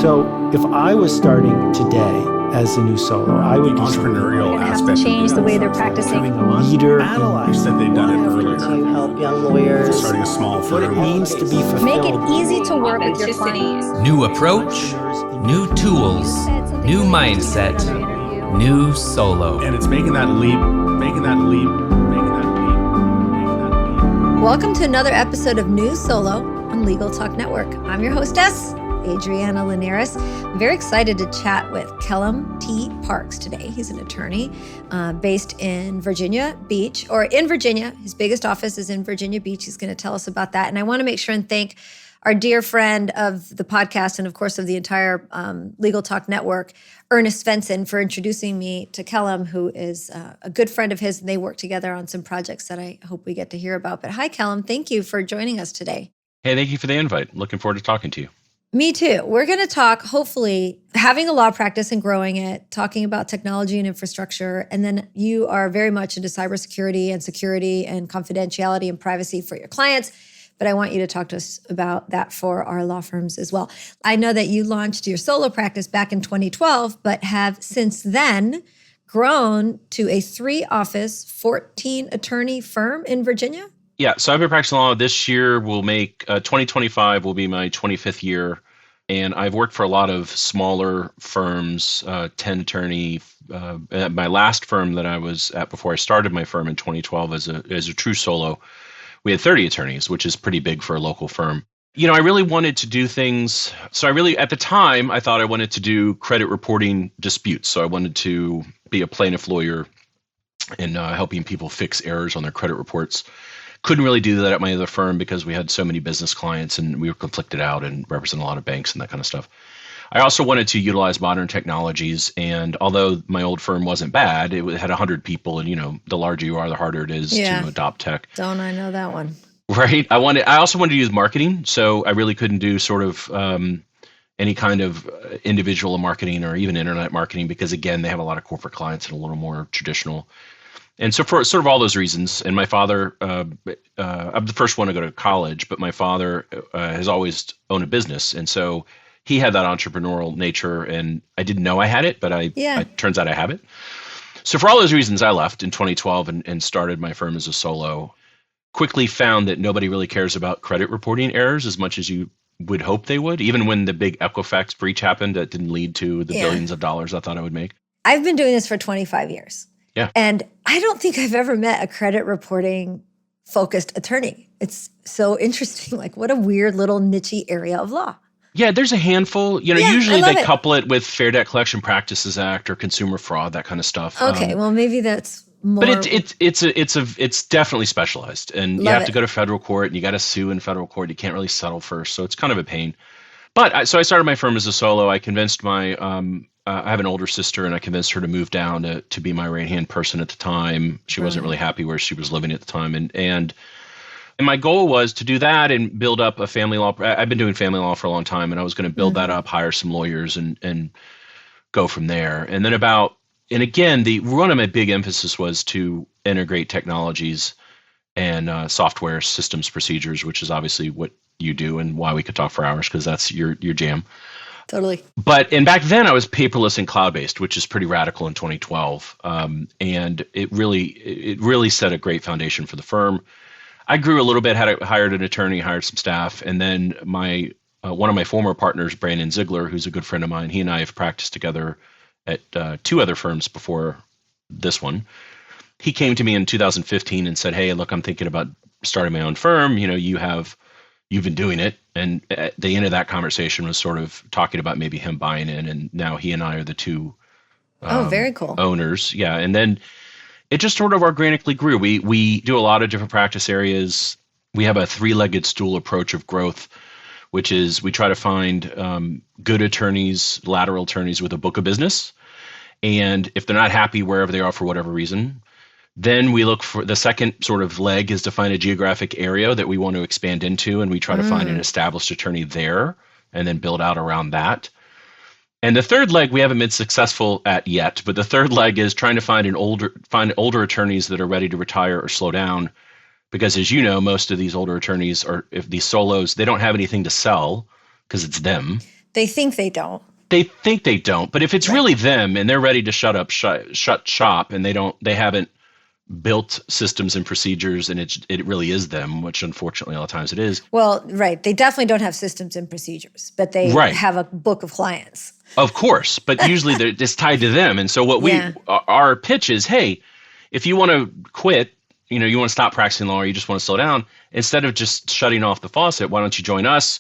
So if I was starting today as a new solo, I would be entrepreneurial have aspect to change the way they're becoming practicing. a leader. You said they've done it earlier. To help young lawyers. Starting a small What it firm. means to be fulfilled. Make it easy to work with your clients. New approach, new tools, new mindset, new solo. And it's making that leap. Welcome to another episode of New Solo on Legal Talk Network. I'm your hostess, Adriana Linares. I'm very excited to chat with Kellam Parks today. He's an attorney based in Virginia Beach, or in Virginia. His biggest office is in Virginia Beach. He's going to tell us about that. And I want to make sure and thank our dear friend of the podcast and, of course, of the entire Legal Talk Network, Ernest Svensson, for introducing me to Kellam, who is a good friend of his, and they work together on some projects that I hope we get to hear about. But hi, Kellam. Thank you for joining us today. Hey, thank you for the invite. Looking forward to talking to you. Me too. We're going to talk, hopefully, having a law practice and growing it, talking about technology and infrastructure, and then you are very much into cybersecurity and security and confidentiality and privacy for your clients. But I want you to talk to us about that for our law firms as well. I know that you launched your solo practice back in 2012, but have since then grown to a 3-office, 14-attorney firm in Virginia? Yeah, so I've been practicing law this year. Will make 2025 will be my 25th year. And I've worked for a lot of smaller firms, 10-attorney. My last firm that I was at before I started my firm in 2012 as a true solo, we had 30 attorneys, which is pretty big for a local firm. You know, I really wanted to do things. So at the time, I thought I wanted to do credit reporting disputes. So I wanted to be a plaintiff lawyer and helping people fix errors on their credit reports. Couldn't really do that at my other firm because we had so many business clients and we were conflicted out and represent a lot of banks and that kind of stuff. I also wanted to utilize modern technologies, and although my old firm wasn't bad, it had 100 people, and the larger you are, the harder it is to adopt tech. Don't I know that one? Right. I also wanted to use marketing, so I really couldn't do sort of any kind of individual marketing or even internet marketing because, again, they have a lot of corporate clients and a little more traditional. And so for sort of all those reasons, and my father, I'm the first one to go to college, but my father has always owned a business, and so he had that entrepreneurial nature, and I didn't know I had it, but it turns out I have it. So for all those reasons, I left in 2012 and started my firm as a solo. Quickly found that nobody really cares about credit reporting errors as much as you would hope they would, even when the big Equifax breach happened that didn't lead to the billions of dollars I thought I would make. I've been doing this for 25 years. Yeah. And I don't think I've ever met a credit reporting focused attorney. It's so interesting. Like, what a weird little niche area of law. Yeah, there's a handful. Usually they it. couple it with Fair Debt Collection Practices Act or consumer fraud, that kind of stuff. Okay, well maybe that's more. But it's definitely specialized, and you have to go to federal court, and you got to sue in federal court. You can't really settle first, so it's kind of a pain. But so I started my firm as a solo. I convinced my I have an older sister, and I convinced her to move down to be my right-hand person at the time. She wasn't really happy where she was living at the time, and my goal was to do that and build up a family law. I've been doing family law for a long time, and I was going to build that up, hire some lawyers, and go from there. And then and again, one of my big emphasis was to integrate technologies and software systems procedures, which is obviously what you do and why we could talk for hours because that's your jam. Totally. And back then I was paperless and cloud-based, which is pretty radical in 2012. And it really set a great foundation for the firm. I grew a little bit, hired an attorney, hired some staff, and then one of my former partners, Brandon Zeigler, who's a good friend of mine, he and I have practiced together at 2 other firms before this one. He came to me in 2015 and said, "Hey, look, I'm thinking about starting my own firm. You've been doing it." And at the end of that conversation was sort of talking about maybe him buying in, and now he and I are the 2 very cool owners. Yeah, and then it just sort of organically grew. We do a lot of different practice areas. We have a 3-legged stool approach of growth, which is we try to find good attorneys, lateral attorneys with a book of business. And if they're not happy wherever they are for whatever reason, then we look for the second sort of leg is to find a geographic area that we want to expand into. And we try to find an established attorney there and then build out around that. And the third leg we haven't been successful at yet, but the third leg is trying to find older attorneys that are ready to retire or slow down, because as you know, most of these older attorneys if these solos, they don't have anything to sell because it's them. They think they don't. They think they don't, but if it's really them and they're ready to shut shop, and they haven't built systems and procedures, and it really is them, which unfortunately a lot of times it is. Well, right. They definitely don't have systems and procedures, but they have a book of clients. Of course, but usually it's tied to them. And so what our pitch is, hey, if you want to quit, you want to stop practicing law, or you just want to slow down, instead of just shutting off the faucet, why don't you join us?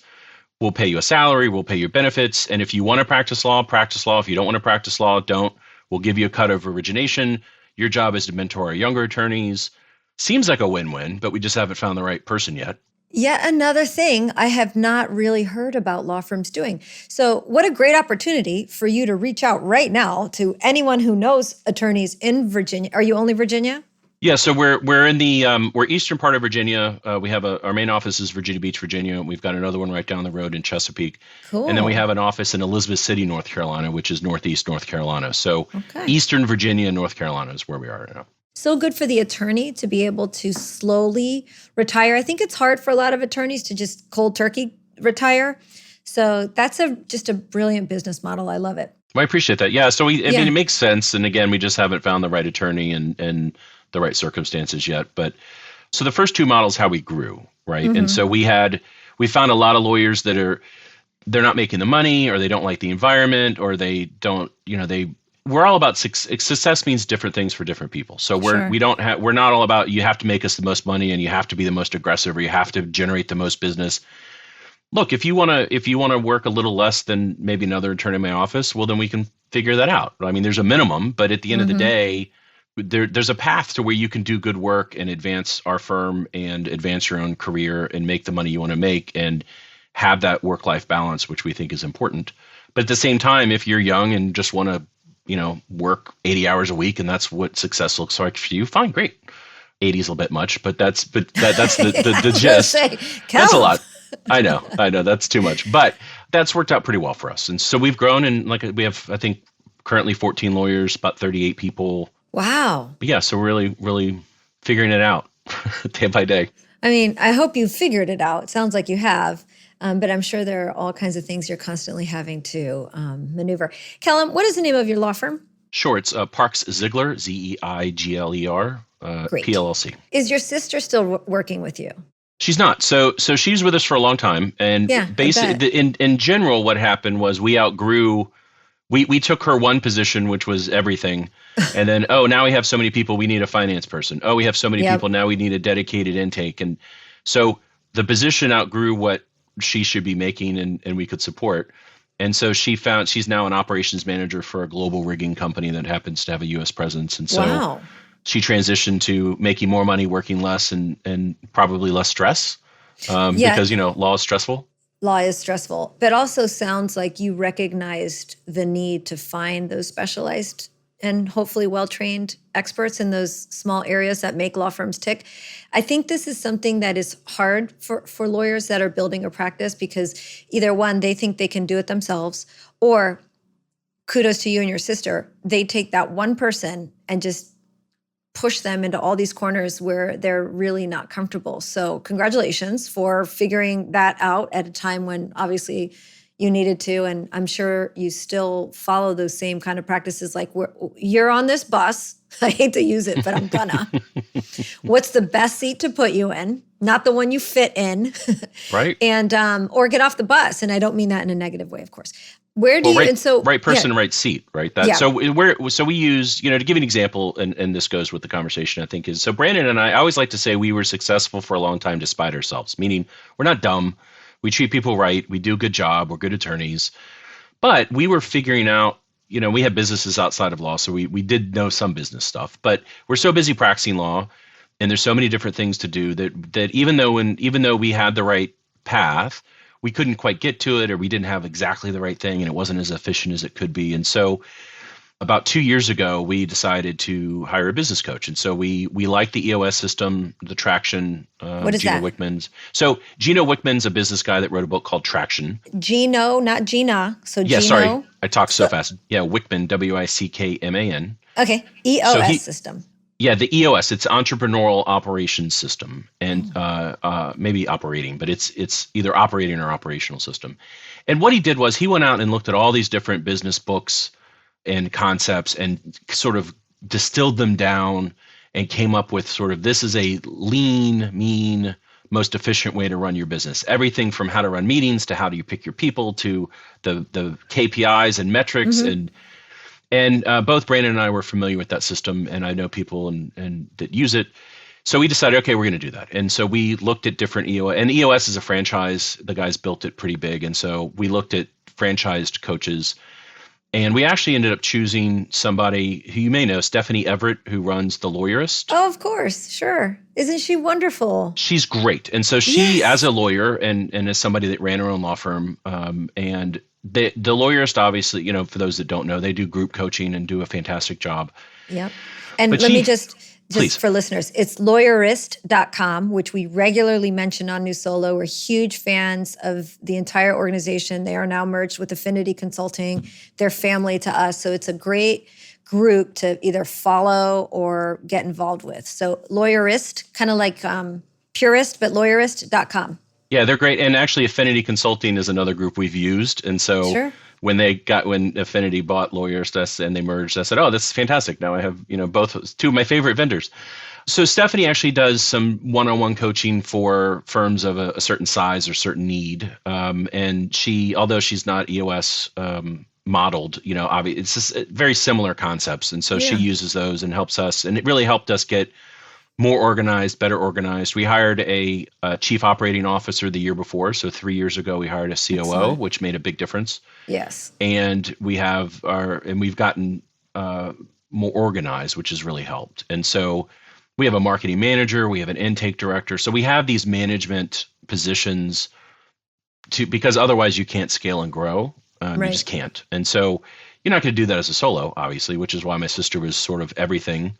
We'll pay you a salary, we'll pay your benefits. And if you want to practice law, practice law. If you don't want to practice law, don't. We'll give you a cut of origination. Your job is to mentor our younger attorneys. Seems like a win-win, but we just haven't found the right person yet. Yet another thing I have not really heard about law firms doing. So what a great opportunity for you to reach out right now to anyone who knows attorneys in Virginia. Are you only Virginia? Yeah, so we're in the we're eastern part of Virginia. We have our main office is Virginia Beach, Virginia. We've got another one right down the road in Chesapeake. Cool. And then we have an office in Elizabeth City, North Carolina, which is northeast North Carolina. So Eastern Virginia, North Carolina is where we are right now. So good for the attorney to be able to slowly retire. I think it's hard for a lot of attorneys to just cold turkey retire. So that's just a brilliant business model. I love it. Well, I appreciate that. Yeah. So I mean, it makes sense. And again, we just haven't found the right attorney and the right circumstances yet. But so the first two models, how we grew, right? Mm-hmm. And so we found a lot of lawyers that they're not making the money, or they don't like the environment, or they don't, we're all about success means different things for different people. So we're not all about, you have to make us the most money and you have to be the most aggressive, or you have to generate the most business. Look, if you want to work a little less than maybe another attorney in my office, well, then we can figure that out. I mean, there's a minimum, but at the end of the day, there's a path to where you can do good work and advance our firm and advance your own career and make the money you want to make and have that work-life balance, which we think is important. But at the same time, if you're young and just want to, work 80 hours a week and that's what success looks like for you, fine, great. 80 is a little bit much, but that's the gist. That's a lot. I know that's too much, but that's worked out pretty well for us. And so we've grown, and we have, I think, currently 14 lawyers, about 38 people. Wow. But yeah, so we're really, really figuring it out day by day. I mean, I hope you figured it out. It sounds like you have, but I'm sure there are all kinds of things you're constantly having to maneuver. Kellam, what is the name of your law firm? Sure, it's Parks Zeigler, Zeigler PLCC. Is your sister still working with you? She's not. So she's with us for a long time, and basically, in general, what happened was we outgrew. We took her one position, which was everything. And then, now we have so many people, we need a finance person. We have so many people, now we need a dedicated intake. And so the position outgrew what she should be making and we could support. And so she's now an operations manager for a global rigging company that happens to have a U.S. presence. And so she transitioned to making more money, working less, and probably less stress because, law is stressful. Law is stressful, but also sounds like you recognized the need to find those specialized and hopefully well-trained experts in those small areas that make law firms tick. I think this is something that is hard for lawyers that are building a practice, because either one, they think they can do it themselves, or kudos to you and your sister, they take that one person and just push them into all these corners where they're really not comfortable. So congratulations for figuring that out at a time when obviously you needed to. And I'm sure you still follow those same kind of practices. Like, you're on this bus. I hate to use it, but I'm gonna. What's the best seat to put you in? Not the one you fit in. Right. And or get off the bus. And I don't mean that in a negative way, of course. Where do right person, right seat, right? So we use, to give you an example, and this goes with the conversation, I think, is, so Brandon and I always like to say we were successful for a long time despite ourselves, meaning we're not dumb. We treat people right. We do a good job. We're good attorneys. But we were figuring out, we had businesses outside of law, so we did know some business stuff, but we're so busy practicing law and there's so many different things to do that even though we had the right path, we couldn't quite get to it, or we didn't have exactly the right thing, and it wasn't as efficient as it could be. And so about 2 years ago, we decided to hire a business coach. And so we like the EOS system, the Traction. What is Gino that? Wickman's. So Gino Wickman's a business guy that wrote a book called Traction. Gino, not Gina. So yeah, Gino. Sorry. I talk so fast. Yeah, Wickman, Wickman. Okay. EOS system. Yeah, the EOS, it's Entrepreneurial Operations System, and maybe operating, but it's either operating or operational system. And what he did was he went out and looked at all these different business books and concepts and sort of distilled them down and came up with sort of this is a lean, mean, most efficient way to run your business. Everything from how to run meetings to how do you pick your people to the KPIs and metrics and both Brandon and I were familiar with that system, and I know people and that use it. So we decided, okay, we're going to do that. And so we looked at different EOS, and EOS is a franchise. The guys built it pretty big. And so we looked at franchised coaches, and we actually ended up choosing somebody who you may know, Stephanie Everett, who runs The Lawyerist. Oh, of course. Sure. Isn't she wonderful? She's great. And so she, as a lawyer and as somebody that ran her own law firm, and the Lawyerist, obviously, for those that don't know, they do group coaching and do a fantastic job. Yep. And But let me she- just Please. for listeners, it's lawyerist.com, which we regularly mention on New Solo. We're huge fans of the entire organization. They are now merged with Affinity Consulting. They're family to us. So it's a great group to either follow or get involved with. So Lawyerist, kind of like Purist, but lawyerist.com. Yeah, they're great. And actually, Affinity Consulting is another group we've used. And so Sure. when Affinity bought Lawyerist and they merged, I said, oh, this is fantastic. Now I have, both two of my favorite vendors. So Stephanie actually does some one-on-one coaching for firms of a certain size or certain need. And she, although she's not EOS modeled, obviously it's just very similar concepts. And so she uses those and helps us. And it really helped us get more organized, better organized. We hired a chief operating officer the year before. So 3 years ago, we hired a COO, Excellent. which made a big difference. Yes. And we've gotten more organized, which has really helped. And so we have a marketing manager, we have an intake director. So we have these management positions because otherwise you can't scale and grow. You Right. just can't. And so you're not going to do that as a solo, obviously, which is why my sister was sort of everything.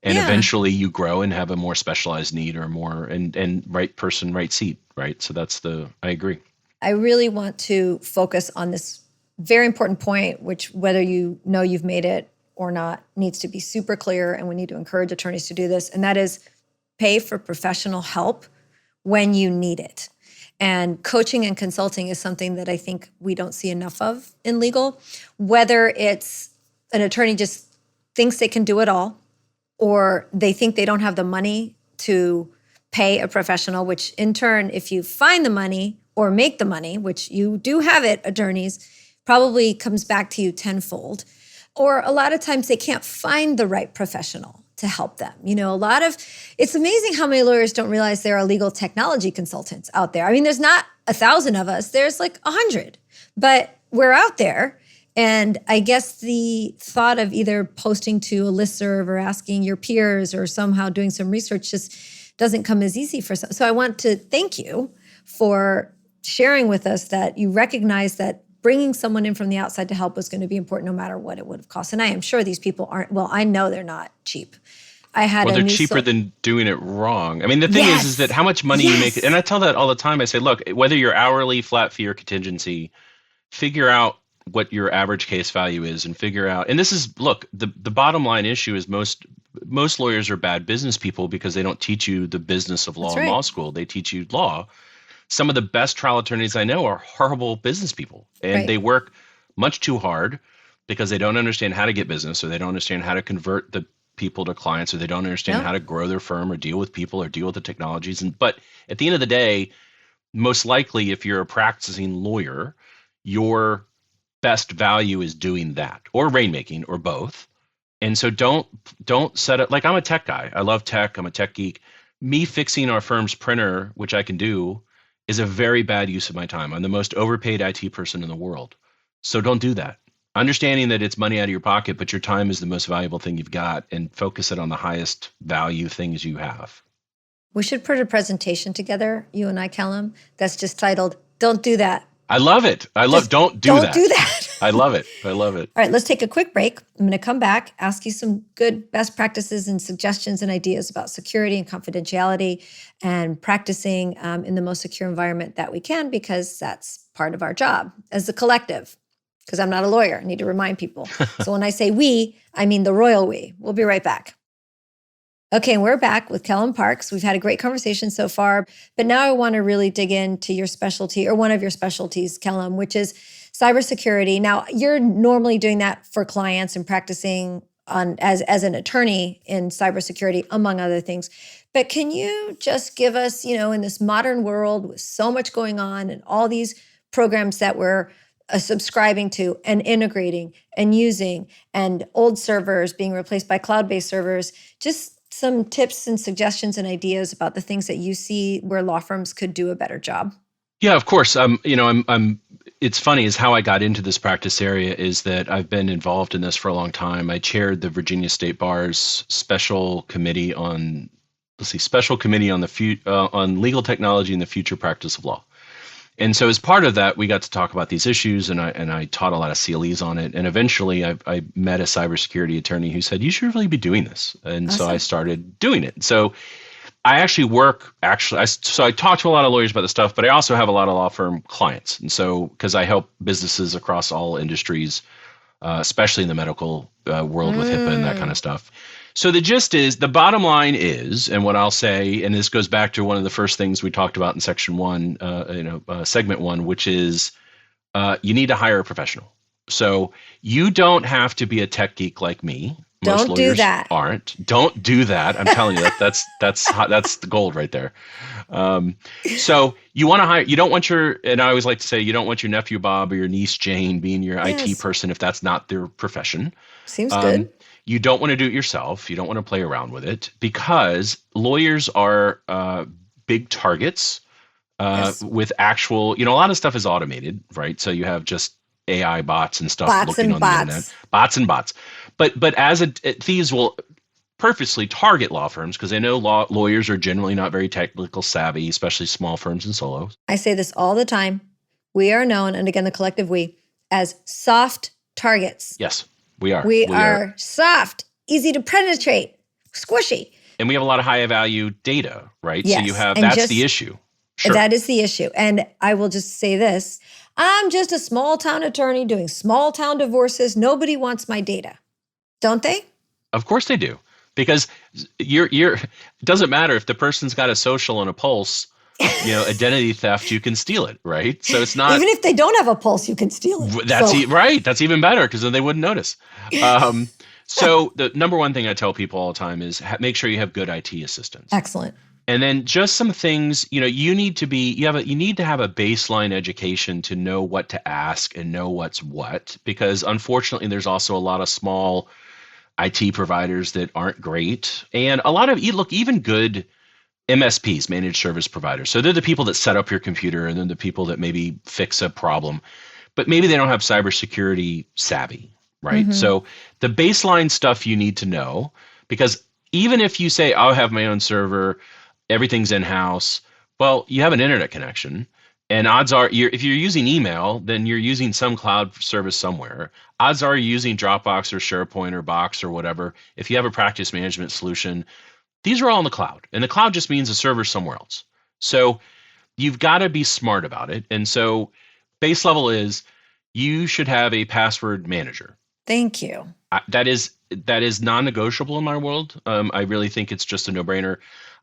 And eventually you grow and have a more specialized need or more and right person, right seat, right? So I agree. I really want to focus on this very important point, which whether you know you've made it or not needs to be super clear. And we need to encourage attorneys to do this. And that is pay for professional help when you need it. And coaching and consulting is something that I think we don't see enough of in legal, whether it's an attorney just thinks they can do it all, or they think they don't have the money to pay a professional, which in turn, if you find the money or make the money, which you do have it, attorneys, probably comes back to you tenfold. Or a lot of times they can't find the right professional to help them. It's amazing how many lawyers don't realize there are legal technology consultants out there. I mean, there's not 1,000 of us, there's like 100, but we're out there. And I guess the thought of either posting to a listserv or asking your peers or somehow doing some research just doesn't come as easy for some. So I want to thank you for sharing with us that you recognize that bringing someone in from the outside to help was going to be important no matter what it would have cost. And I am sure these people aren't, well, I know they're not cheap. They're cheaper than doing it wrong. I mean, the thing is that how much money you make, and I tell that all the time. I say, look, whether you're hourly, flat fee, or contingency, figure out what your average case value is and figure out, and this is, look, the bottom line issue is most lawyers are bad business people because they don't teach you the business of law That's in right. law school. They teach you law. Some of the best trial attorneys I know are horrible business people, and Right. they work much too hard because they don't understand how to get business, or they don't understand how to convert the people to clients, or they don't understand how to grow their firm or deal with people or deal with the technologies. But at the end of the day, most likely if you're a practicing lawyer, your best value is doing that, or rainmaking, or both. And so don't set it, like, I'm a tech guy. I love tech. I'm a tech geek. Me fixing our firm's printer, which I can do, is a very bad use of my time. I'm the most overpaid IT person in the world. So don't do that. Understanding that it's money out of your pocket, but your time is the most valuable thing you've got, and focus it on the highest value things you have. We should put a presentation together, you and I, Kellam, that's just titled, Don't Do That. I love it. Don't do that. Don't do that. I love it. I love it. All right, let's take a quick break. I'm going to come back, ask you some good best practices and suggestions and ideas about security and confidentiality and practicing in the most secure environment that we can, because that's part of our job as a collective. Because I'm not a lawyer, I need to remind people. So when I say we, I mean the royal we. We'll be right back. Okay, we're back with Kellam Parks. We've had a great conversation so far, but now I want to really dig into your specialty, or one of your specialties, Kellam, which is cybersecurity. Now, you're normally doing that for clients and practicing on as an attorney in cybersecurity, among other things. But can you just give us, in this modern world with so much going on and all these programs that we're subscribing to and integrating and using, and old servers being replaced by cloud-based servers, just some tips and suggestions and ideas about the things that you see where law firms could do a better job? Yeah, of course. It's funny is how I got into this practice area is that I've been involved in this for a long time. I chaired the Virginia State Bar's special committee on on legal technology and the future practice of law. And so as part of that, we got to talk about these issues, and I taught a lot of CLEs on it. And eventually I met a cybersecurity attorney who said, you should really be doing this. And Awesome. So I started doing it. So I I talk to a lot of lawyers about this stuff, but I also have a lot of law firm clients. And so, because I help businesses across all industries, especially in the medical world with HIPAA and that kind of stuff. So the gist is, the bottom line is, and what I'll say, and this goes back to one of the first things we talked about in section one, segment one, which is you need to hire a professional. So you don't have to be a tech geek like me. Most Don't do lawyers that. aren't. Don't do that. I'm telling you, that's the gold right there. So you want to hire. You don't want and I always like to say, you don't want your nephew Bob or your niece Jane being your Yes. IT person if that's not their profession. Seems good. You don't want to do it yourself. You don't want to play around with it, because lawyers are big targets Yes. with actual, a lot of stuff is automated, right? So you have just AI bots and stuff Bots looking and on bots. the internet. Bots and bots. But thieves will purposely target law firms because they know lawyers are generally not very technical savvy, especially small firms and solos. I say this all the time. We are known, and again, the collective we, as soft targets. Yes, we are. We are soft, easy to penetrate, squishy. And we have a lot of high value data, right? Yes, So you have, and that's just- the issue. Sure. That is the issue. And I will just say this. I'm just a small town attorney doing small town divorces. Nobody wants my data. Don't they? Of course they do, because it doesn't matter if the person's got a social and a pulse, identity theft, you can steal it, right? So it's not. Even if they don't have a pulse, you can steal it. Right. That's even better, because then they wouldn't notice. So the number one thing I tell people all the time is make sure you have good IT assistance. Excellent. And then just some things, you need to have a baseline education to know what to ask and know what's what, because unfortunately there's also a lot of small IT providers that aren't great, and a lot of even good MSPs, managed service providers. So they're the people that set up your computer, and then the people that maybe fix a problem, but maybe they don't have cybersecurity savvy, right? Mm-hmm. So the baseline stuff you need to know, because even if you say, I'll have my own server, everything's in-house, well, you have an internet connection, and odds are if you're using email, then you're using some cloud service somewhere. Odds are you're using Dropbox or SharePoint or Box or whatever. If you have a practice management solution, these are all in the cloud, and the cloud just means a server somewhere else. So you've got to be smart about it. And so base level is you should have a password manager. Thank you. That is non-negotiable in my world. I really think it's just a no-brainer.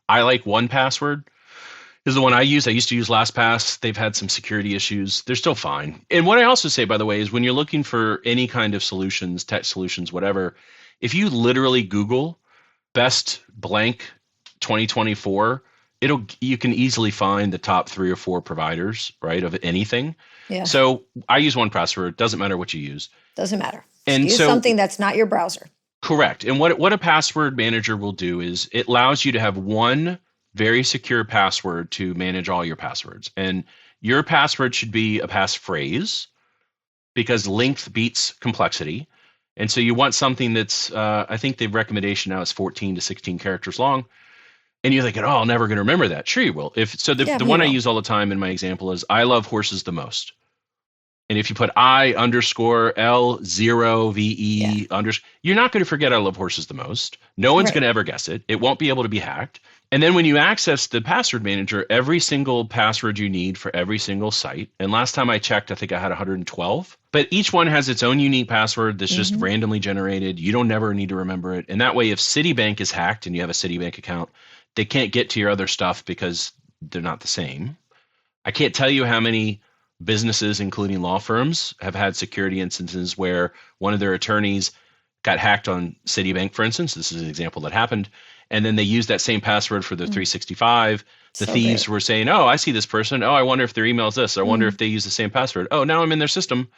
I like 1Password is the one I use. I used to use LastPass. They've had some security issues. They're still fine. And what I also say, by the way, is when you're looking for any kind of solutions, tech solutions, whatever, if you literally Google best blank 2024, you can easily find the top 3 or 4 providers, right, of anything. Yeah. So I use 1Password. Doesn't matter what you use. Doesn't matter. And Use so- something that's not your browser. Correct. And what a password manager will do is it allows you to have one very secure password to manage all your passwords. And your password should be a passphrase, because length beats complexity. And so you want something that's, I think the recommendation now is 14 to 16 characters long. And you're thinking, I'm never going to remember that. Sure you will. The one I use all the time in my example is I love horses the most. And if you put I_L0VE_, you're not going to forget I love horses the most. No one's Right. going to ever guess it. It won't be able to be hacked. And then when you access the password manager, every single password you need for every single site. And last time I checked, I think I had 112. But each one has its own unique password that's just randomly generated. You don't never need to remember it. And that way, if Citibank is hacked and you have a Citibank account, they can't get to your other stuff because they're not the same. I can't tell you how many businesses, including law firms, have had security instances where one of their attorneys got hacked on Citibank, for instance. This is an example that happened. And then they used that same password for their 365. The thieves were saying, oh, I see this person. Oh, I wonder if their email is this. I wonder if they use the same password. Oh, now I'm in their system.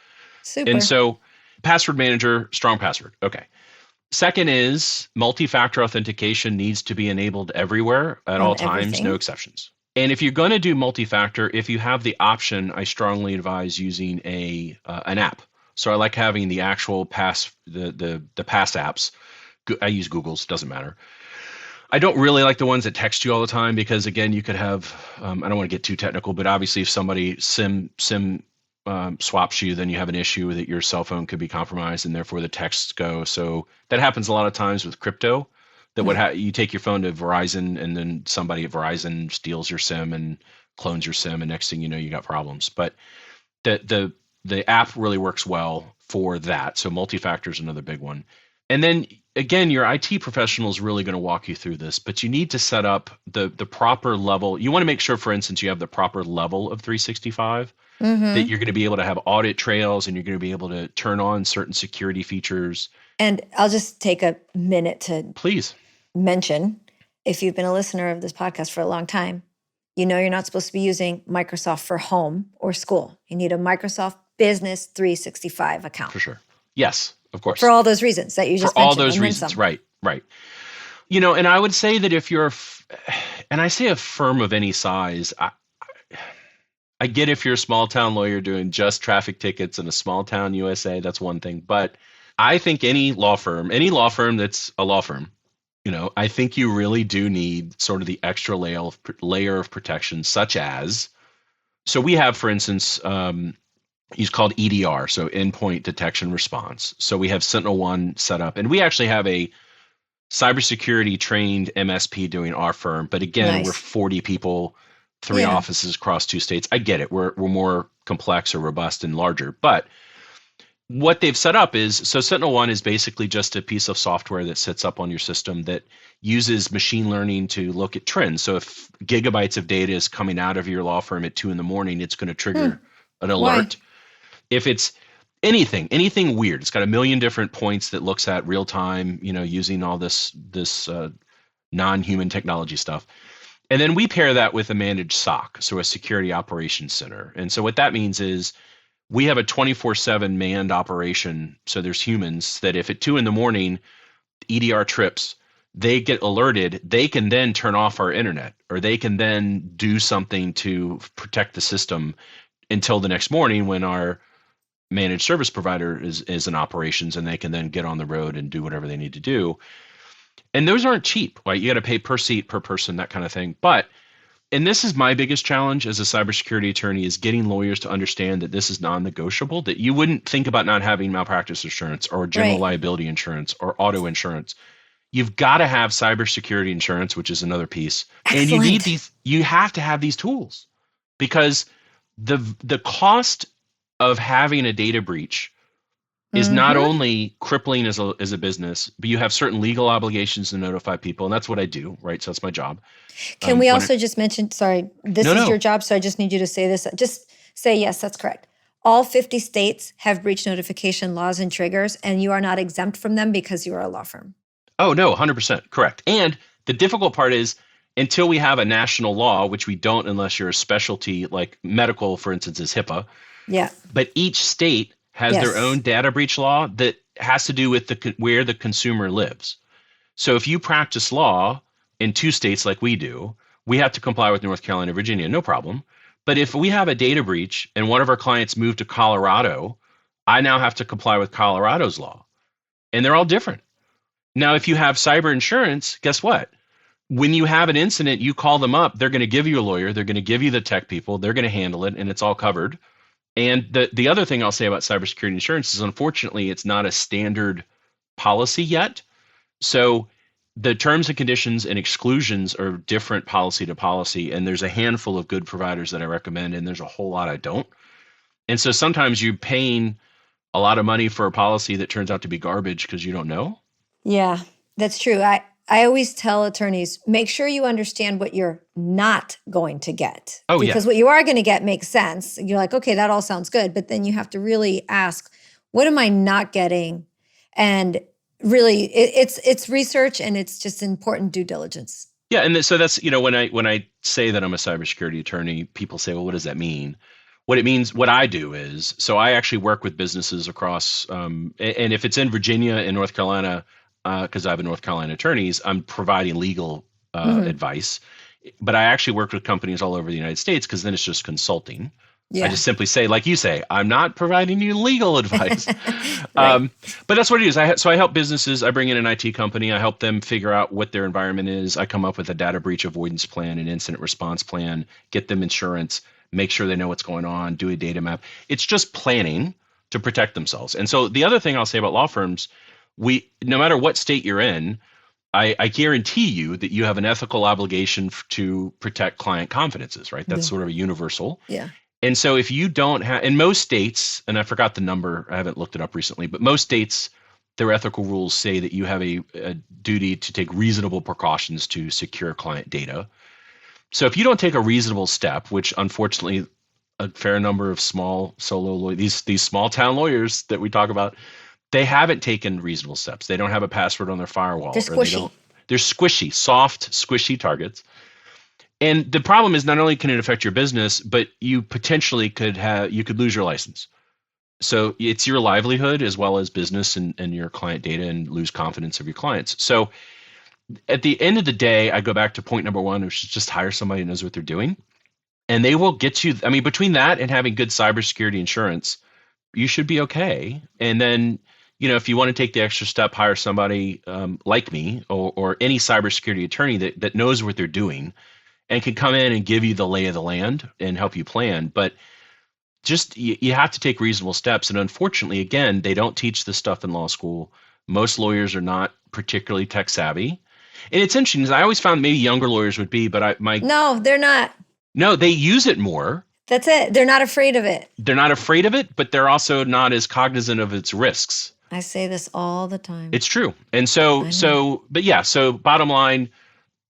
Super. And so password manager, strong password. Okay. Second is multi-factor authentication needs to be enabled everywhere at all times, no exceptions. And if you're going to do multi-factor, if you have the option, I strongly advise using an app. So I like having the actual the past apps. I use Google's, doesn't matter. I don't really like the ones that text you all the time because, again, you could have, I don't want to get too technical, but obviously if somebody SIM swaps you, then you have an issue that your cell phone could be compromised and therefore the texts go. So that happens a lot of times with crypto, that you take your phone to Verizon and then somebody at Verizon steals your SIM and clones your SIM, and next thing you know, you got problems. But the app really works well for that. So multi-factor is another big one. And then again, your IT professional is really going to walk you through this, but you need to set up the proper level. You want to make sure, for instance, you have the proper level of 365, that you're going to be able to have audit trails and you're going to be able to turn on certain security features. And I'll just take a minute to Please mention, if you've been a listener of this podcast for a long time, you know you're not supposed to be using Microsoft for home or school. You need a Microsoft Business 365 account. For sure. Yes, of course. For all those reasons that you just mentioned. For all those reasons, right. You know, and I would say that if you're, and I say a firm of any size, I get if you're a small town lawyer doing just traffic tickets in a small town USA, that's one thing. But I think any law firm that's a law firm, you know, I think you really do need sort of the extra layer of protection, such as, so we have, for instance, it's called EDR, so Endpoint Detection Response. So we have SentinelOne set up, and we actually have a cybersecurity trained MSP doing our firm. But again, we're 40 people, 3 offices across 2 states. I get it. We're more complex or robust and larger. But what they've set up is, so SentinelOne is basically just a piece of software that sits up on your system that uses machine learning to look at trends. So if gigabytes of data is coming out of your law firm at 2 a.m, it's going to trigger an alert. If it's anything weird, it's got a million different points that looks at real time, you know, using all this non-human technology stuff. And then we pair that with a managed SOC, so a security operations center. And so what that means is we have a 24/7 manned operation. So there's humans that if at 2 a.m, EDR trips, they get alerted, they can then turn off our internet, or they can then do something to protect the system until the next morning when our managed service provider is in operations, and they can then get on the road and do whatever they need to do. And those aren't cheap, right? You got to pay per seat, per person, that kind of thing. But, and this is my biggest challenge as a cybersecurity attorney, is getting lawyers to understand that this is non-negotiable, that you wouldn't think about not having malpractice insurance or general liability insurance or auto insurance. You've got to have cybersecurity insurance, which is another piece. Excellent. And you have to have these tools, because the cost of having a data breach is not only crippling as a business, but you have certain legal obligations to notify people, and that's what I do, right? So that's my job. Can we also just mention, sorry, this is your job, so I just need you to say this. Just say, yes, that's correct. All 50 states have breach notification laws and triggers, and you are not exempt from them because you are a law firm. Oh, no, 100% correct. And the difficult part is, until we have a national law, which we don't unless you're a specialty, like medical, for instance, is HIPAA. Yeah. But each state has their own data breach law that has to do with where the consumer lives. So if you practice law in 2 states like we do, we have to comply with North Carolina, Virginia, no problem. But if we have a data breach and one of our clients moved to Colorado, I now have to comply with Colorado's law. And they're all different. Now, if you have cyber insurance, guess what? When you have an incident, you call them up, they're going to give you a lawyer, they're going to give you the tech people, they're going to handle it, and it's all covered. And the other thing I'll say about cybersecurity insurance is, unfortunately, it's not a standard policy yet. So the terms and conditions and exclusions are different policy to policy. And there's a handful of good providers that I recommend, and there's a whole lot I don't. And so sometimes you're paying a lot of money for a policy that turns out to be garbage because you don't know. Yeah, that's true. I always tell attorneys, make sure you understand what you're not going to get. Oh, yeah. Because what you are going to get makes sense. You're like, okay, that all sounds good. But then you have to really ask, what am I not getting? And really, it's research, and it's just important due diligence. Yeah, and so that's, when I say that I'm a cybersecurity attorney, people say, well, what does that mean? What it means, what I do is, so I actually work with businesses across, and if it's in Virginia and North Carolina, because I have a North Carolina attorneys, I'm providing legal advice. But I actually work with companies all over the United States, because then it's just consulting. Yeah. I just simply say, like you say, I'm not providing you legal advice. Right. But that's what it is. So I help businesses. I bring in an IT company. I help them figure out what their environment is. I come up with a data breach avoidance plan, an incident response plan, get them insurance, make sure they know what's going on, do a data map. It's just planning to protect themselves. And so the other thing I'll say about law firms, no matter what state you're in, I guarantee you that you have an ethical obligation to protect client confidences, right? That's sort of a universal. Yeah. And so if you don't have, in most states, and I forgot the number, I haven't looked it up recently, but most states, their ethical rules say that you have a duty to take reasonable precautions to secure client data. So if you don't take a reasonable step, which unfortunately a fair number of small solo lawyers, these small town lawyers that we talk about, they haven't taken reasonable steps. They don't have a password on their firewall. They're squishy. They're squishy, soft, squishy targets. And the problem is, not only can it affect your business, but you potentially could lose your license. So it's your livelihood as well as business and your client data, and lose confidence of your clients. So at the end of the day, I go back to point number one, which is just hire somebody who knows what they're doing. And they will get you, I mean, between that and having good cybersecurity insurance, you should be okay. And then, if you want to take the extra step, hire somebody like me or any cybersecurity attorney that knows what they're doing and can come in and give you the lay of the land and help you plan. But just you have to take reasonable steps. And unfortunately, again, they don't teach this stuff in law school. Most lawyers are not particularly tech savvy. And it's interesting, because I always found maybe younger lawyers would be, but No, they're not. No, they use it more. That's it. They're not afraid of it. They're not afraid of it, but they're also not as cognizant of its risks. I say this all the time. It's true. And so bottom line,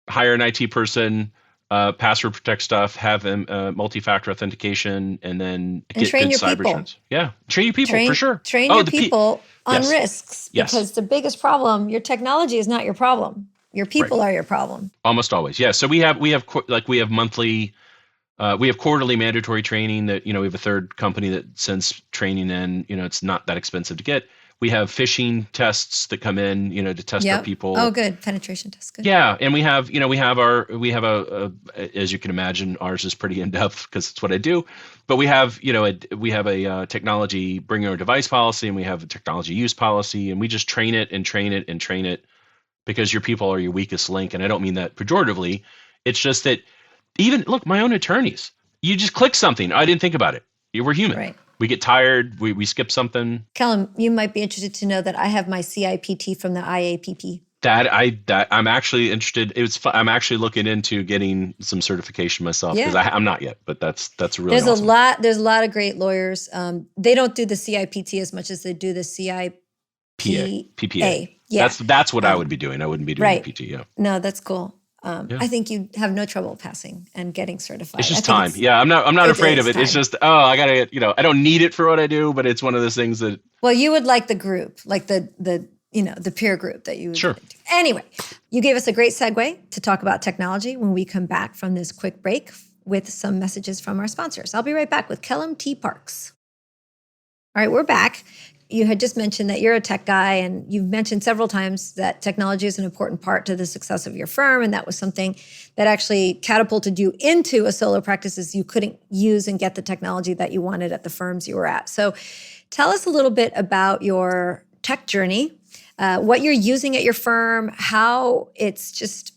hire an IT person, password protect stuff, have them multi-factor authentication, and then get train good your cyber people. insurance. Yeah, train your people for sure. Train your people on Yes. risks, Yes. because the biggest problem, your technology is not your problem. Your people are your problem. Almost always, yeah. So we have monthly, we have quarterly mandatory training that we have a third company that sends training in. It's not that expensive to get. We have phishing tests that come in, to test our people. Oh, good. Penetration tests. Good. Yeah. And we have a, as you can imagine, ours is pretty in depth because it's what I do, but we have a technology bring your own device policy, and we have a technology use policy, and we just train it and train it and train it, because your people are your weakest link. And I don't mean that pejoratively. It's just that look, my own attorneys, you just click something. I didn't think about it. We're human. Right. We get tired. We skip something. Kellam, you might be interested to know that I have my CIPT from the IAPP. I'm actually interested. I'm actually looking into getting some certification myself, because I'm not yet, but that's really awesome. There's a lot of great lawyers. They don't do the CIPT as much as they do the PPA. Yeah. That's what I would be doing. I wouldn't be doing the PT. Yeah. No, that's cool. I think you have no trouble passing and getting certified. It's just time. I'm not afraid of it. Time. It's just, I gotta, I don't need it for what I do, but it's one of those things that. Well, you would like the group, like the peer group that you would. Sure. Anyway, you gave us a great segue to talk about technology when we come back from this quick break with some messages from our sponsors. I'll be right back with Kellam Parks. All right, we're back. You had just mentioned that you're a tech guy, and you've mentioned several times that technology is an important part to the success of your firm, and that was something that actually catapulted you into a solo practice, as you couldn't use and get the technology that you wanted at the firms you were at. So tell us a little bit about your tech journey, what you're using at your firm, how it's just,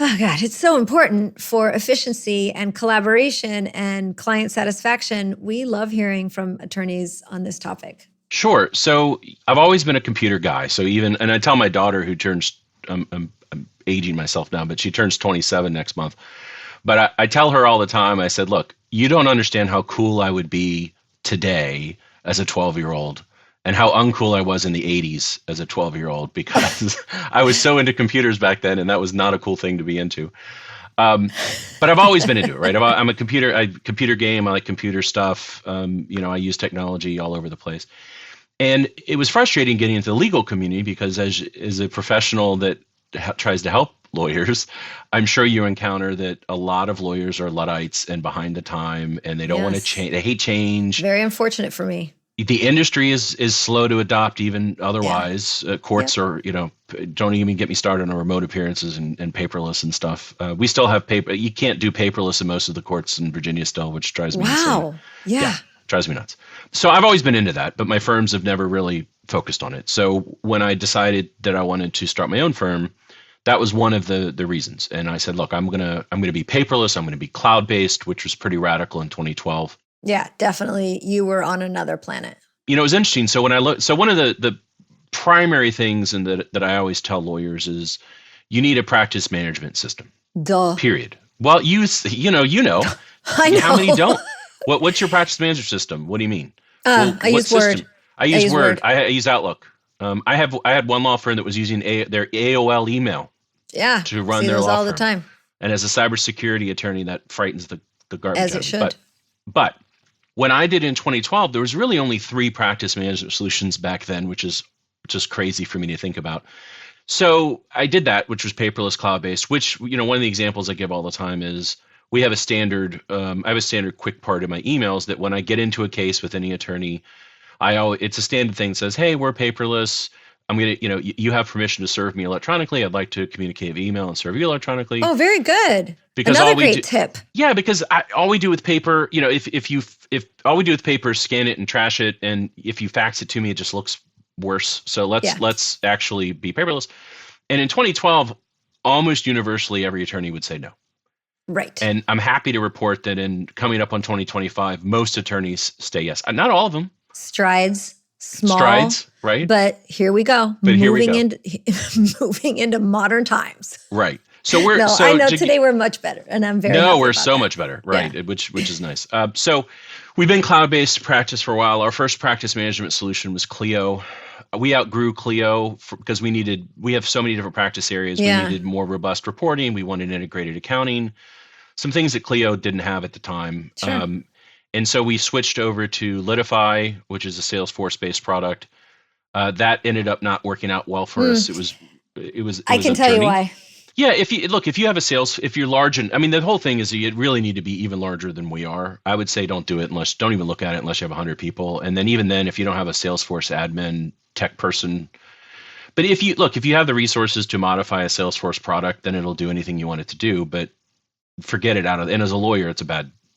it's so important for efficiency and collaboration and client satisfaction. We love hearing from attorneys on this topic. Sure. So I've always been a computer guy. So and I tell my daughter, who turns I'm aging myself now, but she turns 27 next month. But I tell her all the time, I said, look, you don't understand how cool I would be today as a 12-year-old and how uncool I was in the 80s as a 12-year-old because I was so into computers back then, and that was not a cool thing to be into. But I've always been into it, right? I computer game. I like computer stuff. I use technology all over the place. And it was frustrating getting into the legal community because as a professional that tries to help lawyers, I'm sure you encounter that a lot of lawyers are Luddites and behind the time, and they don't want to change. They hate change. Very unfortunate for me. The industry is slow to adopt even otherwise. Courts are, don't even get me started on remote appearances and paperless and stuff. We still have paper. You can't do paperless in most of the courts in Virginia still, which drives me insane. Wow. Yeah. Drives me nuts. So I've always been into that, but my firms have never really focused on it. So when I decided that I wanted to start my own firm, that was one of the reasons. And I said, look, I'm gonna be paperless. I'm gonna be cloud-based, which was pretty radical in 2012. Yeah, definitely. You were on another planet. It was interesting. So when I look, so one of the primary things that I always tell lawyers is you need a practice management system. Duh. Period. Well, you know. I know. How many don't? What's your practice management system? What do you mean? I use Word. I use Word. I use Outlook. I had one law firm that was using their AOL email. Yeah. To run see their those law all firm. the time. And as a cybersecurity attorney, that frightens the garbage As out it of should. me. But when I did in 2012, there was really only 3 practice management solutions back then, which is just crazy for me to think about. So I did that, which was paperless, cloud-based. Which one of the examples I give all the time is we have a standard. I have a standard quick part in my emails that when I get into a case with any attorney, it's a standard thing that says, "Hey, we're paperless. I'm going to, you have permission to serve me electronically. I'd like to communicate via email and serve you electronically." Oh, very good. Because another great tip. Yeah, because all we do with paper, if all we do with paper is scan it and trash it, and if you fax it to me, it just looks worse. So let's actually be paperless. And in 2012, almost universally, every attorney would say no. Right. And I'm happy to report that in coming up on 2025, most attorneys say yes. Not all of them. Strides. Small, strides, right? But here we go. Moving into modern times. Right. So I know today we're much better, and I'm very happy we're about so that. much better, right? Yeah. Which is nice. So we've been cloud-based practice for a while. Our first practice management solution was Clio. We outgrew Clio because we have so many different practice areas. Yeah. We needed more robust reporting. We wanted integrated accounting, some things that Clio didn't have at the time. Sure. And so we switched over to Litify, which is a Salesforce-based product. That ended up not working out well for us. It was. I can tell you why. Yeah, if you have if you're large, and the whole thing is you really need to be even larger than we are. I would say don't do it don't even look at it unless you have 100 people. And then even then, if you don't have a Salesforce admin tech person, but if you have the resources to modify a Salesforce product, then it'll do anything you want it to do. But forget it and as a lawyer,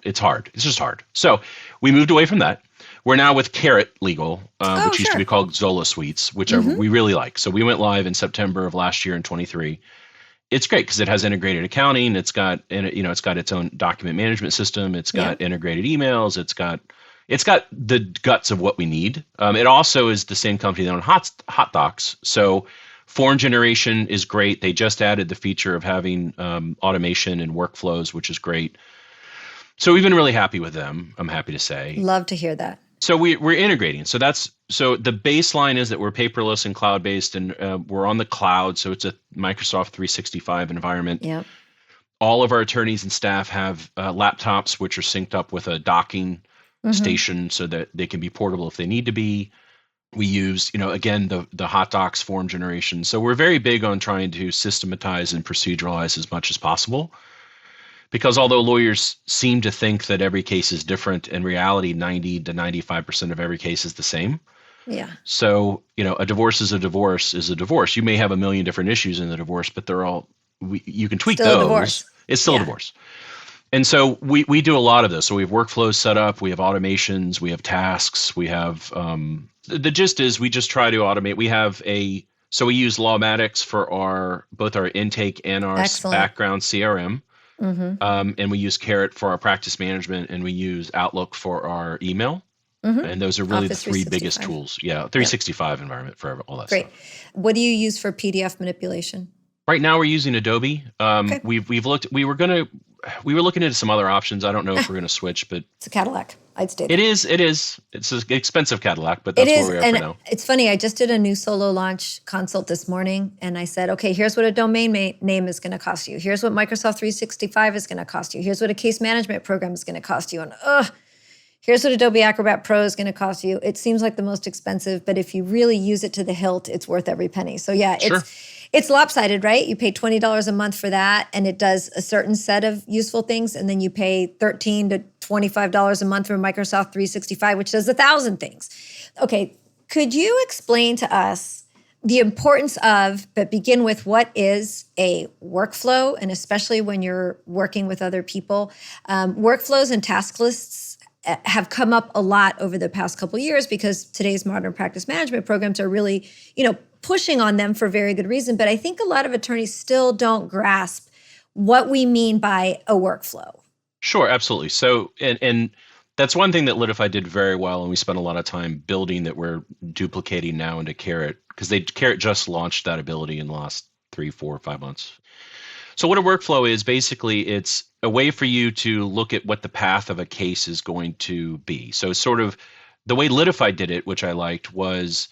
it's hard. It's just hard. So we moved away from that. We're now with Carrot Legal, which used to be called Zola Suites, which we really like. So we went live in September of last year in 23. It's great because it has integrated accounting. It's got its own document management system. It's got integrated emails. It's got the guts of what we need. It also is the same company that owns Hot Docs. So form generation is great. They just added the feature of having automation and workflows, which is great. So we've been really happy with them, I'm happy to say. Love to hear that. So we're integrating. So the baseline is that we're paperless and cloud-based, and we're on the cloud. So it's a Microsoft 365 environment. Yep. All of our attorneys and staff have laptops, which are synced up with a docking station so that they can be portable if they need to be. We use, again, the Hot Docs form generation. So we're very big on trying to systematize and proceduralize as much as possible. Because although lawyers seem to think that every case is different, in reality, 90 to 95% of every case is the same. Yeah. So, a divorce is a divorce is a divorce. You may have a million different issues in the divorce, but you can tweak still those. A divorce. It's still a divorce. And so we do a lot of this. So we have workflows set up, we have automations, we have tasks, we have, the gist is we just try to automate. We use Lawmatics for both our intake and our background CRM. And we use Carrot for our practice management, and we use Outlook for our email. And those are really Office the 3 biggest tools. Yeah, 365 environment for all that Great. stuff. What do you use for PDF manipulation? Right now we're using Adobe. Okay. We were looking into some other options. I don't know if we're going to switch, but It's a Cadillac. I'd stay it there. is. It's an expensive Cadillac, but It that's is, where we are and for now. it's funny. I just did a new solo launch consult this morning, and I said, okay, here's what a domain name is going to cost you. Here's what Microsoft 365 is going to cost you. Here's what a case management program is going to cost you. And here's what Adobe Acrobat Pro is going to cost you. It seems like the most expensive, but if you really use it to the hilt, it's worth every penny. So yeah, Sure. it's lopsided, right? You pay $20 a month for that, and it does a certain set of useful things, and then you pay $13 to $25 a month for Microsoft 365, which does 1,000 things. Okay, could you explain to us the importance of, but begin with, what is a workflow, and especially when you're working with other people? Workflows and task lists have come up a lot over the past couple of years because today's modern practice management programs are really, pushing on them for very good reason. But I think a lot of attorneys still don't grasp what we mean by a workflow. Sure, absolutely. So, and that's one thing that Litify did very well, and we spent a lot of time building that we're duplicating now into Carrot, because Carrot just launched that ability in the last 3, 4, 5 months. So what a workflow is, basically, it's a way for you to look at what the path of a case is going to be. So sort of the way Litify did it, which I liked, was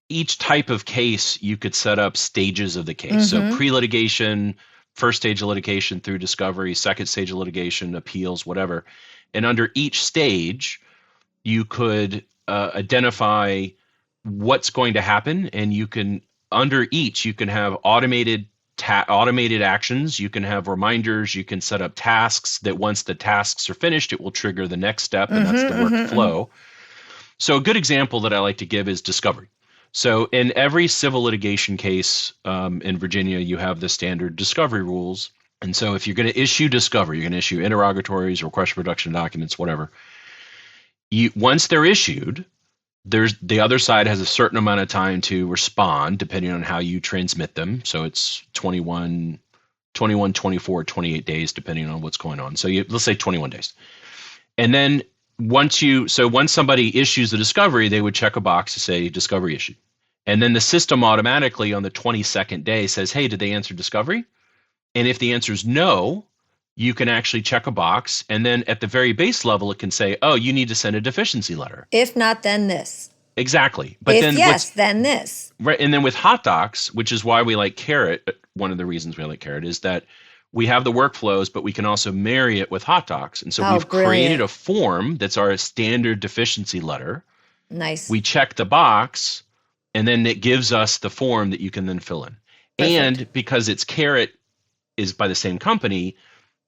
each type of case you could set up stages of the case. So pre-litigation, first stage of litigation through discovery, second stage of litigation, appeals, whatever. And under each stage, you could identify what's going to happen, and you can, under each, you can have automated actions, you can have reminders, you can set up tasks that once the tasks are finished, it will trigger the next step, and that's the workflow. So a good example that I like to give is discovery. So in every civil litigation case in Virginia, you have the standard discovery rules. And so if you're going to issue discovery, you're going to issue interrogatories, request for production documents, whatever. Once they're issued, the other side has a certain amount of time to respond, depending on how you transmit them. So it's 21, 24, 28 days, depending on what's going on. So let's say 21 days. And then once somebody issues the discovery, they would check a box to say discovery issued. And then the system automatically on the 22nd day says, hey, did they answer discovery? And if the answer is no, you can actually check a box. And then at the very base level, it can say, oh, you need to send a deficiency letter. If not, then this. Exactly. But if then yes, then this. Right. And then with hot docs, which is why we like Carrot, one of the reasons we like Carrot is that we have the workflows, but we can also marry it with hot docs. And so we've created a form that's our standard deficiency letter. Nice. We check the box, and then it gives us the form that you can then fill in. Perfect. And because it's Carrot is by the same company,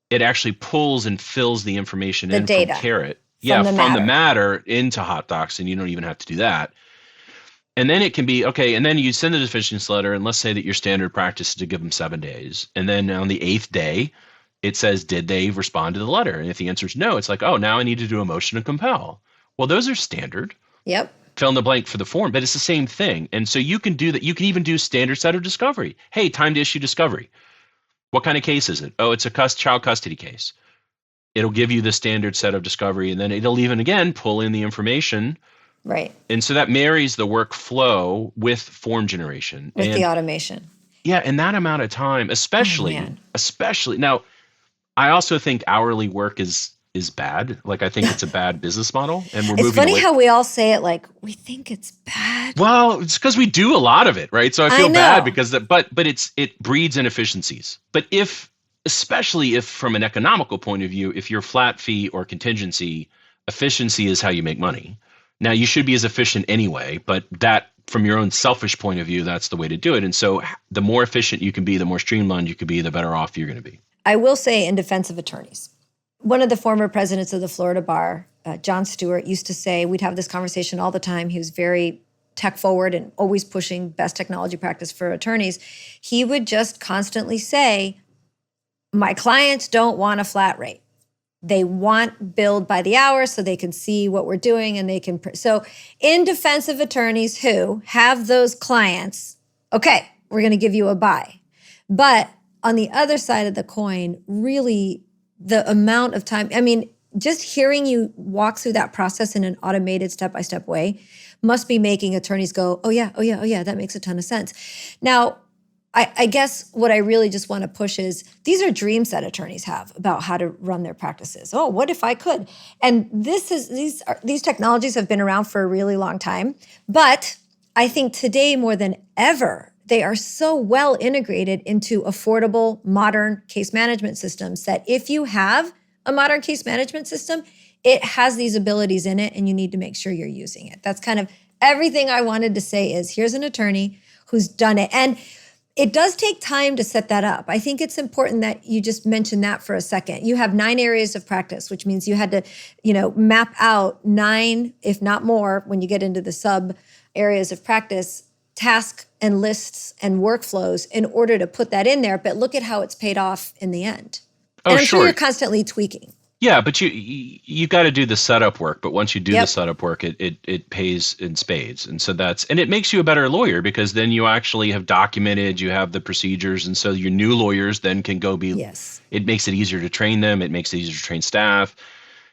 it actually pulls and fills the information in from Carrot. From the matter into hot docs, and you don't even have to do that. And then it can be, okay, and then you send the deficiency letter, and let's say that your standard practice is to give them 7 days. And then on the 8th day, it says, did they respond to the letter? And if the answer is no, it's like, oh, now I need to do a motion to compel. Well, those are standard. Yep. Fill in the blank for the form, but it's the same thing. And so you can do that. You can even do standard set of discovery. Hey, time to issue discovery. What kind of case is it? Oh, it's a child custody case. It'll give you the standard set of discovery, and then it'll even, again, pull in the information. Right. And so that marries the workflow with form generation. With the automation. Yeah, in that amount of time, especially now, I also think hourly work is bad. Like, I think it's a bad business model, and we're moving away. It's funny how we all say it like we think it's bad. Well, it's because we do a lot of it, right? So I feel bad because but it breeds inefficiencies. But especially if from an economical point of view, if you're flat fee or contingency, efficiency is how you make money. Now, you should be as efficient anyway, but that, from your own selfish point of view, that's the way to do it. And so the more efficient you can be, the more streamlined you can be, the better off you're going to be. I will say, in defense of attorneys, one of the former presidents of the Florida Bar, John Stewart, used to say, we'd have this conversation all the time. He was very tech forward and always pushing best technology practice for attorneys. He would just constantly say, my clients don't want a flat rate. They want billed by the hour so they can see what we're doing, and they can. So in defense of attorneys who have those clients, okay, we're going to give you a buy. But on the other side of the coin, really the amount of time, I mean, just hearing you walk through that process in an automated step-by-step way must be making attorneys go, oh yeah, that makes a ton of sense. Now, I guess what I really just want to push is these are dreams that attorneys have about how to run their practices. Oh, what if I could? And these technologies have been around for a really long time, but I think today more than ever, they are so well integrated into affordable, modern case management systems that if you have a modern case management system, it has these abilities in it and you need to make sure you're using it. That's kind of everything I wanted to say is here's an attorney who's done it. And it does take time to set that up. I think it's important that you just mention that for a second. You have 9 areas of practice, which means you had to, map out 9, if not more, when you get into the sub areas of practice, tasks and lists and workflows in order to put that in there. But look at how it's paid off in the end. Oh, and I'm sure sure you're constantly tweaking. Yeah, but you got to do the setup work. But once you do the setup work, it pays in spades, and so and it makes you a better lawyer because then you actually have documented, you have the procedures, and so your new lawyers then can go be. Yes. It makes it easier to train them. It makes it easier to train staff.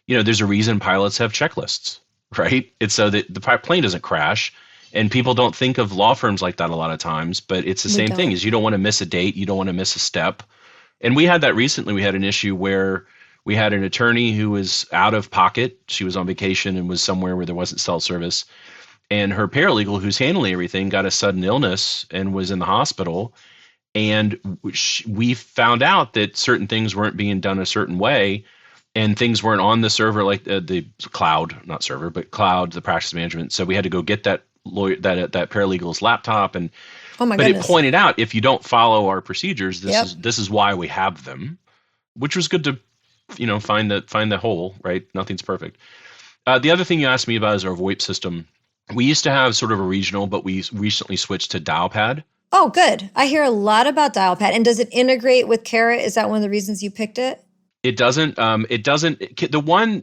There's a reason pilots have checklists, right? It's so that the plane doesn't crash, and people don't think of law firms like that a lot of times. But it's the same thing: is you don't want to miss a date, you don't want to miss a step, and we had that recently. We had an issue where we had an attorney who was out of pocket. She was on vacation and was somewhere where there wasn't cell service. And her paralegal who's handling everything got a sudden illness and was in the hospital. And we found out that certain things weren't being done a certain way and things weren't on the server, like the cloud, not server, but cloud, the practice management. So we had to go get that paralegal's laptop. And but goodness. It pointed out, if you don't follow our procedures, this is why we have them, which was good to find the hole, right? Nothing's perfect. The other thing you asked me about is our VoIP system. We used to have sort of a regional, but we recently switched to Dialpad. Oh, good. I hear a lot about Dialpad. And does it integrate with Carrot? Is that one of the reasons you picked it? It doesn't. The one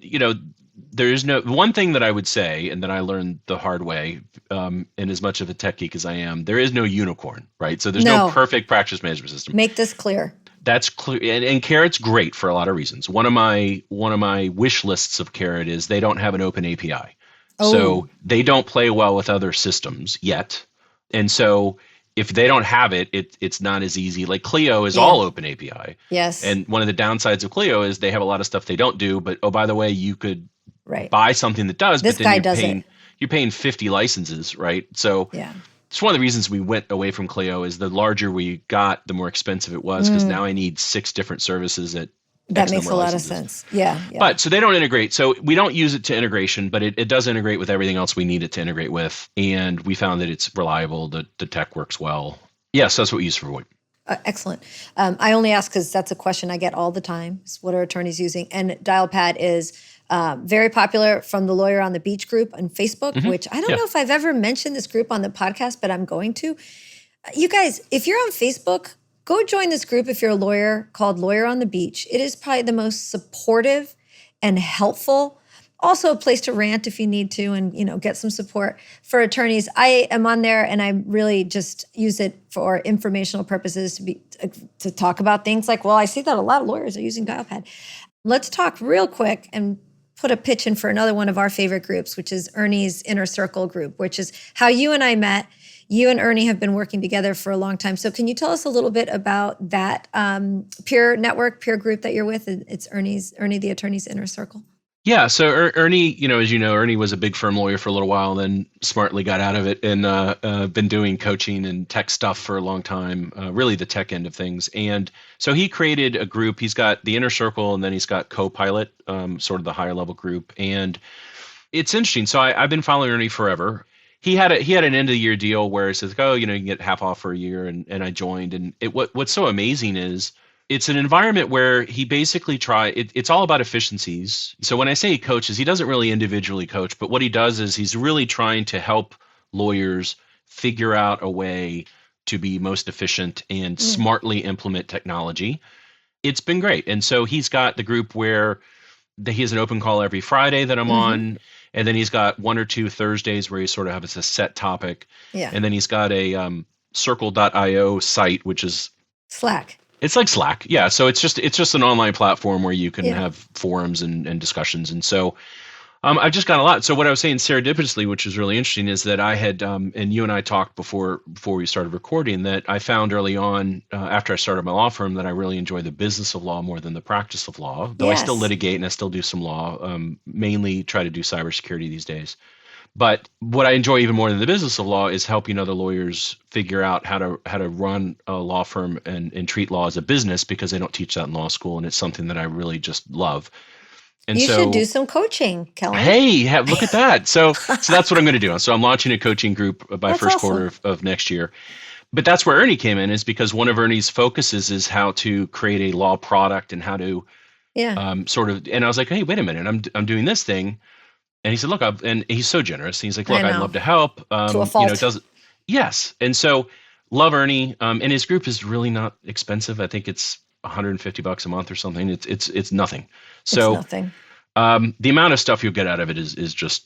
thing that I would say, and that I learned the hard way, and as much of a tech geek as I am, there is no unicorn, right? So there's no perfect practice management system. Make this clear. That's clear, and Carrot's great for a lot of reasons. One of my wish lists of Carrot is they don't have an open API, so they don't play well with other systems yet. And so if they don't have it, it's not as easy. Like Clio is all open API. Yes. And one of the downsides of Clio is they have a lot of stuff they don't do. But by the way, you could buy something that does. This but then guy does it. You're paying 50 licenses, right? So it's one of the reasons we went away from Clio is the larger we got, the more expensive it was because now I need 6 different services at that makes a lot of sense. Yeah. But so they don't integrate. So we don't use it to integration, but it does integrate with everything else we need it to integrate with. And we found that it's reliable. The tech works well. Yes, that's what we use for VoIP. Excellent. I only ask because that's a question I get all the time. Is what are attorneys using? And Dialpad is very popular from the Lawyer on the Beach group on Facebook, which I don't know if I've ever mentioned this group on the podcast, but I'm going to. You guys, if you're on Facebook, go join this group if you're a lawyer called Lawyer on the Beach. It is probably the most supportive and helpful. Also a place to rant if you need to and, get some support for attorneys. I am on there and I really just use it for informational purposes to talk about things like, well, I see that a lot of lawyers are using Dialpad. Let's talk real quick and put a pitch in for another one of our favorite groups, which is Ernie's Inner Circle group, which is how you and I met. You and Ernie have been working together for a long time. So can you tell us a little bit about that peer group that you're with? It's Ernie the Attorney's Inner Circle. Yeah. So Ernie, as you know, Ernie was a big firm lawyer for a little while, then smartly got out of it and been doing coaching and tech stuff for a long time, really the tech end of things. And so he created a group. He's got the Inner Circle and then he's got Copilot, sort of the higher level group. And it's interesting. So I've been following Ernie forever. He had an end of the year deal where it says, you can get half off for a year. And I joined. And what's so amazing is it's an environment where he basically it's all about efficiencies. So when I say he coaches, he doesn't really individually coach, but what he does is he's really trying to help lawyers figure out a way to be most efficient and smartly implement technology. It's been great. And so he's got the group where he has an open call every Friday that I'm on. And then he's got 1 or 2 Thursdays where he sort of has a set topic. Yeah. And then he's got a circle.io site, which is Slack. It's like Slack. Yeah. So it's just an online platform where you can have forums and discussions. And so I've just got a lot. So what I was saying serendipitously, which was really interesting, is that I had, and you and I talked before we started recording, that I found early on, after I started my law firm, that I really enjoy the business of law more than the practice of law. Though I still litigate and I still do some law, mainly try to do cybersecurity these days. But what I enjoy even more than the business of law is helping other lawyers figure out how to run a law firm and treat law as a business, because they don't teach that in law school, and it's something that I really just love. And you so, should do some coaching, Kellam. Hey, look at that. So that's what I'm going to do. So I'm launching a coaching group by That's first awesome. quarter of next year. But that's where Ernie came in, is because one of Ernie's focuses is how to create a law product and how to sort of. And I was like, hey, wait a minute, I'm doing this thing. And he said, look, and he's so generous. He's like, look, I'd love to help. To a fault. Yes. And so love Ernie. And his group is really not expensive. I think it's $150 a month or something. It's nothing. So it's nothing. The amount of stuff you'll get out of it is just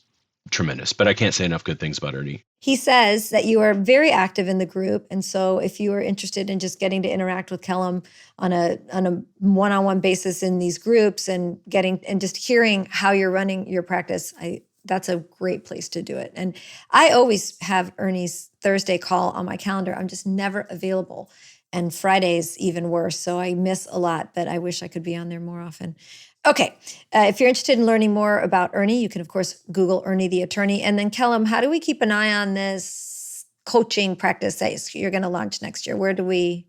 tremendous. But I can't say enough good things about Ernie. He says that you are very active in the group. And so if you are interested in just getting to interact with Kellam on a one-on-one basis in these groups and just hearing how you're running your practice, that's a great place to do it. And I always have Ernie's Thursday call on my calendar. I'm just never available. And Friday's even worse. So I miss a lot, but I wish I could be on there more often. Okay. If you're interested in learning more about Ernie, you can, of course, Google Ernie the Attorney. And then, Kellam, how do we keep an eye on this coaching practice that you're going to launch next year? Where do we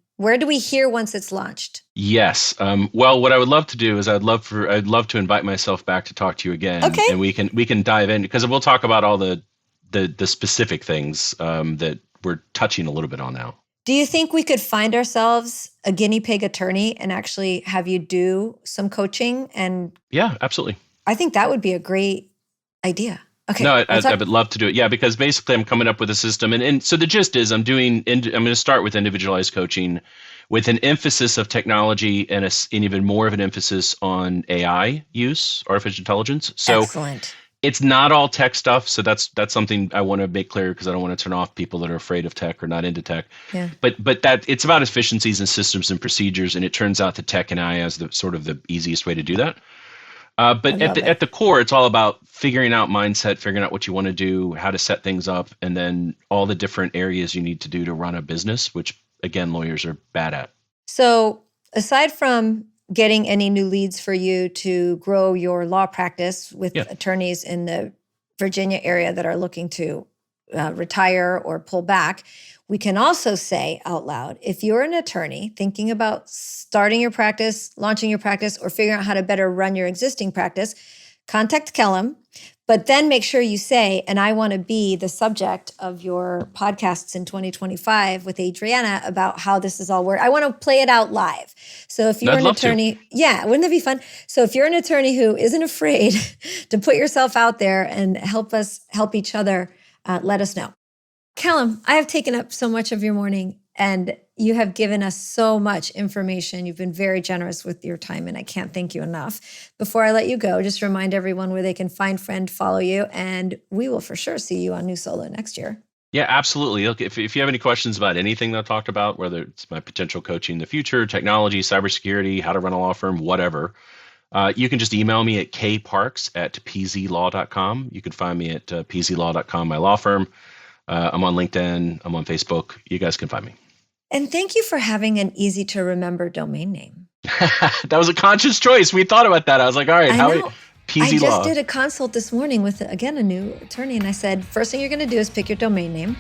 hear once it's launched? Yes. Well, what I would love to do is I'd love to invite myself back to talk to you again. Okay. And we can dive in, because we'll talk about all the specific things that we're touching a little bit on now. Do you think we could find ourselves a guinea pig attorney and actually have you do some coaching? And yeah, absolutely. I think that would be a great idea. Okay. No, I would love to do it. Yeah, because basically I'm coming up with a system. And so the gist is I'm going to start with individualized coaching with an emphasis of technology and an even more of an emphasis on AI use, artificial intelligence. So excellent. It's not all tech stuff. So that's something I want to make clear, because I don't want to turn off people that are afraid of tech or not into tech. Yeah. But that it's about efficiencies and systems and procedures. And it turns out that tech and AI is the sort of the easiest way to do that. But at the core, it's all about figuring out mindset, figuring out what you want to do, how to set things up, and then all the different areas you need to do to run a business, which, again, lawyers are bad at. So aside from getting any new leads for you to grow your law practice with attorneys in the Virginia area that are looking to retire or pull back, we can also say out loud, if you're an attorney thinking about starting your practice, launching your practice, or figuring out how to better run your existing practice, contact Kellam, but then make sure you say, and I want to be the subject of your podcasts in 2025 with Adriana about how this is all work. I want to play it out live. So if you're an attorney, wouldn't that be fun? So if you're an attorney who isn't afraid to put yourself out there and help each other, let us know. Kellam, I have taken up so much of your morning, and you have given us so much information. You've been very generous with your time, and I can't thank you enough. Before I let you go, just remind everyone where they can find, friend, follow you, and we will for sure see you on New Solo next year. Yeah, absolutely. Look, if you have any questions about anything that I talked about, whether it's my potential coaching in the future, technology, cybersecurity, how to run a law firm, whatever, you can just email me at kparks@pzlaw.com. You can find me at pzlaw.com, my law firm. I'm on LinkedIn. I'm on Facebook. You guys can find me. And thank you for having an easy to remember domain name. That was a conscious choice. We thought about that. I was like, all right, PZ I Law. just did a consult this morning with, again, a new attorney. And I said, first thing you're going to do is pick your domain name.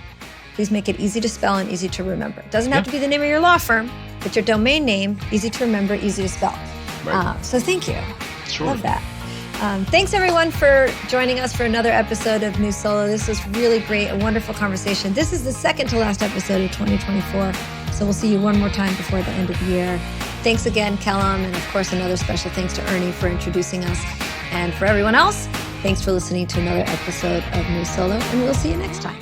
Please make it easy to spell and easy to remember. It doesn't have to be the name of your law firm, but your domain name, easy to remember, easy to spell. Right. So thank you. Sure. Love that. Thanks, everyone, for joining us for another episode of New Solo. This was really great, a wonderful conversation. This is the second to last episode of 2024, so we'll see you one more time before the end of the year. Thanks again, Kellam, and of course, another special thanks to Ernie for introducing us. And for everyone else, thanks for listening to another episode of New Solo, and we'll see you next time.